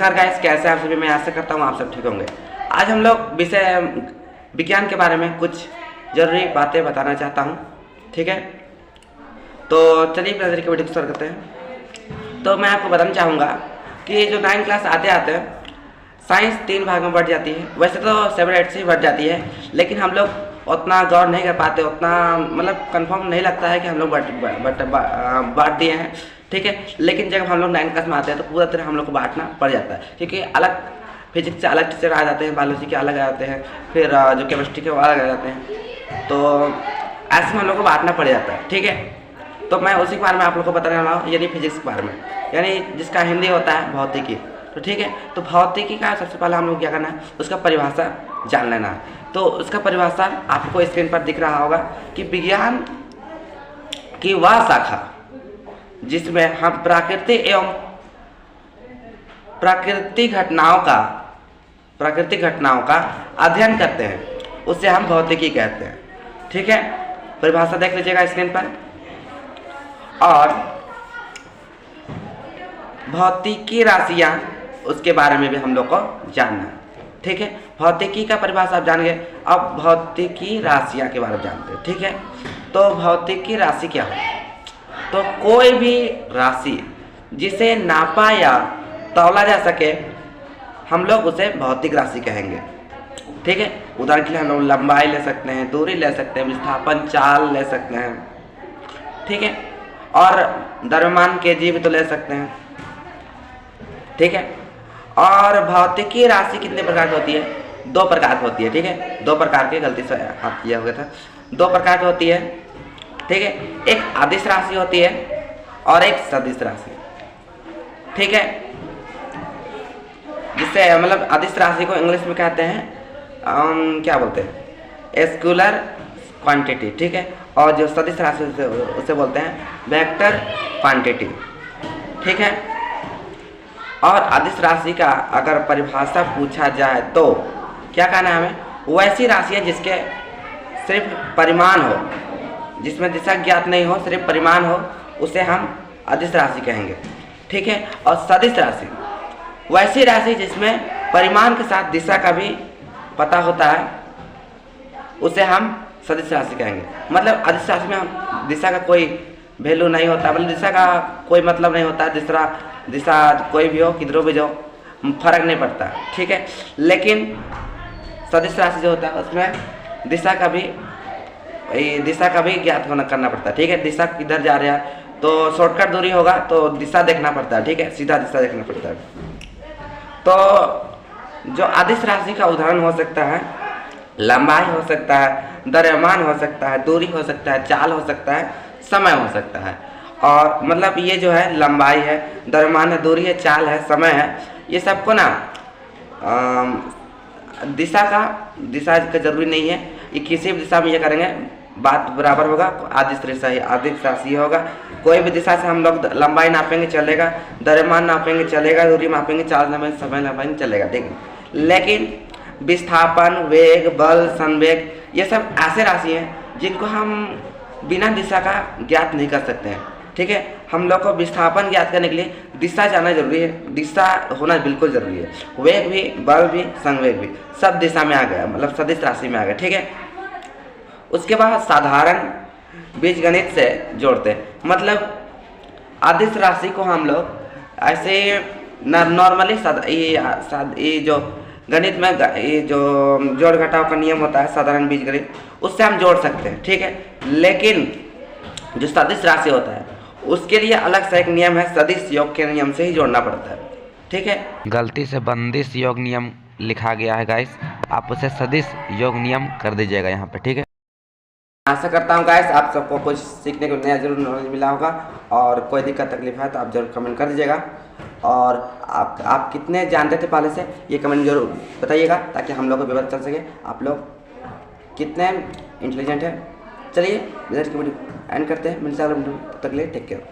नमस्कार गाइस, कैसे आप सभी। मैं आशा करता हूँ आप सब ठीक होंगे। आज हम लोग विषय विज्ञान के बारे में कुछ ज़रूरी बातें बताना चाहता हूँ, ठीक है। तो चलिए अपने तरीके वीडियो शुरू करते हैं। तो मैं आपको बताना चाहूँगा कि जो 9 क्लास आते आते साइंस 3 भाग में बढ़ जाती है। वैसे तो 7, 8 से ही बढ़ जाती है, लेकिन हम लोग उतना गौर नहीं कर पाते, उतना मतलब कंफर्म नहीं लगता है कि हम लोग बांट दिए हैं, ठीक है। लेकिन जब हम लोग 9 क्लास में आते हैं तो पूरा तरह हम लोग को बांटना पड़ जाता है, क्योंकि अलग फिजिक्स से अलग टीचर आ जाते हैं, बायोलॉजी के अलग आ जाते हैं, फिर जो केमिस्ट्री के वो अलग आ जाते हैं। तो ऐसे में हम लोग को बांटना पड़ जाता है, ठीक है। तो मैं उसी के बारे में आप लोग को बताने वाला हूँ, यानी फिजिक्स के बारे में, यानी जिसका हिंदी होता है भौतिकी। तो ठीक है, तो भौतिकी का सबसे पहले हम लोग क्या करना है, उसका परिभाषा जान लेना है। तो उसका परिभाषा आपको स्क्रीन पर दिख रहा होगा कि विज्ञान की वह शाखा जिसमें हम प्राकृतिक एवं प्राकृतिक घटनाओं का अध्ययन करते हैं, उसे हम भौतिकी कहते हैं, ठीक है। परिभाषा देख लीजिएगा स्क्रीन पर। और भौतिकी राशियां, उसके बारे में भी हम लोग को जानना है, ठीक है। भौतिकी का परिभाषा आप जान गए, अब भौतिकी राशियां के बारे में जानते हैं, ठीक है। तो भौतिकी राशि क्या है? तो कोई भी राशि जिसे नापा या तौला जा सके, हम लोग उसे भौतिक राशि कहेंगे, ठीक है। उदाहरण के लिए हम लोग लंबाई ले सकते हैं, दूरी ले सकते हैं, विस्थापन चाल ले सकते हैं, ठीक है। और द्रव्यमान केजी भी तो ले सकते हैं, ठीक है। और भौतिकी राशि कितने प्रकार की होती है? 2 प्रकार की होती है, ठीक है। 2 प्रकार की, गलती से हाथ किया हो गया था। 2 प्रकार की होती है, ठीक है। एक अदिश राशि होती है और एक सदिश राशि, ठीक है। जिससे मतलब अदिश राशि को इंग्लिश में कहते हैं क्या बोलते हैं, स्केलर क्वांटिटी, ठीक है। और जो सदिश राशि उसे बोलते हैं वेक्टर क्वांटिटी, ठीक है। और अदिश राशि का अगर परिभाषा पूछा जाए तो क्या कहना है हमें? वैसी राशि है जिसके सिर्फ परिमाण हो, जिसमें दिशा ज्ञात नहीं हो, सिर्फ परिमाण हो, उसे हम अदिश राशि कहेंगे, ठीक है। और सदिश राशि वैसी राशि जिसमें परिमाण के साथ दिशा का भी पता होता है, उसे हम सदिश राशि कहेंगे। मतलब अदिश राशि में हम दिशा का कोई वैल्यू नहीं होता, मतलब दिशा का कोई मतलब नहीं होता, दिशा कोई भी हो, किधरों भी जाओ, फर्क नहीं पड़ता, ठीक है। लेकिन सदिश राशि जो होता है उसमें दिशा का भी ज्ञात करना पड़ता है, ठीक है। दिशा किधर जा रहा है, तो शॉर्टकट दूरी होगा तो दिशा देखना पड़ता है, ठीक है, सीधा दिशा देखना पड़ता है। तो जो अदिश राशि का उदाहरण हो सकता है, लंबाई हो सकता है, द्रव्यमान हो सकता है, दूरी हो सकता है, चाल हो सकता है, समय हो सकता है। और मतलब ये जो है लंबाई है, द्रव्यमान है, दूरी है, चाल है, समय है, ये सबको ना दिशा का जरूरी नहीं है, ये किसी भी दिशा में ये करेंगे बात बराबर होगा। अदिश राशि होगा, कोई भी दिशा से हम लोग लंबाई नापेंगे चलेगा, द्रव्यमान नापेंगे चलेगा, दूरी मापेंगे, चाल नापेंगे, समय नापेंगे चलेगा, ठीक है। लेकिन विस्थापन, वेग, बल, संवेग, ये सब ऐसे राशि हैं जिनको हम बिना दिशा का ज्ञात नहीं कर सकते हैं, ठीक है। हम लोग को विस्थापन ज्ञात करने के लिए दिशा जाना जरूरी है, दिशा होना बिल्कुल जरूरी है। वेग भी, बल भी, संवेग भी, सब दिशा में आ गया, मतलब सदिश राशि में आ गया, ठीक है। उसके बाद साधारण बीजगणित से जोड़ते हैं, मतलब अदिश राशि को हम लोग ऐसे नॉर्मली ये जो गणित में ये जो जोड़ घटाव का नियम होता है, साधारण बीजगणित, उससे हम जोड़ सकते हैं, ठीक है। लेकिन जो सदिश राशि होता है उसके लिए अलग से एक नियम है, सदिश योग के नियम से ही जोड़ना पड़ता है, ठीक है। गलती से बंदिश योग नियम लिखा गया है गाइस, आप उसे सदिश योग नियम कर दीजिएगा यहाँ पे, ठीक है। आशा करता हूँ गाइस आप सबको कुछ सीखने को नया जरूर नॉलेज मिला होगा, और कोई दिक्कत तकलीफ है तो आप जरूर कमेंट कर दीजिएगा। और आप कितने जानते थे पहले से, ये कमेंट जरूर बताइएगा, ताकि हम लोग को भी पता चल सके आप लोग कितने इंटेलिजेंट हैं। चलिए वीडियो एंड करते हैं, मिलते हैं अगले वीडियो, तब तक के लिए टेक केयर।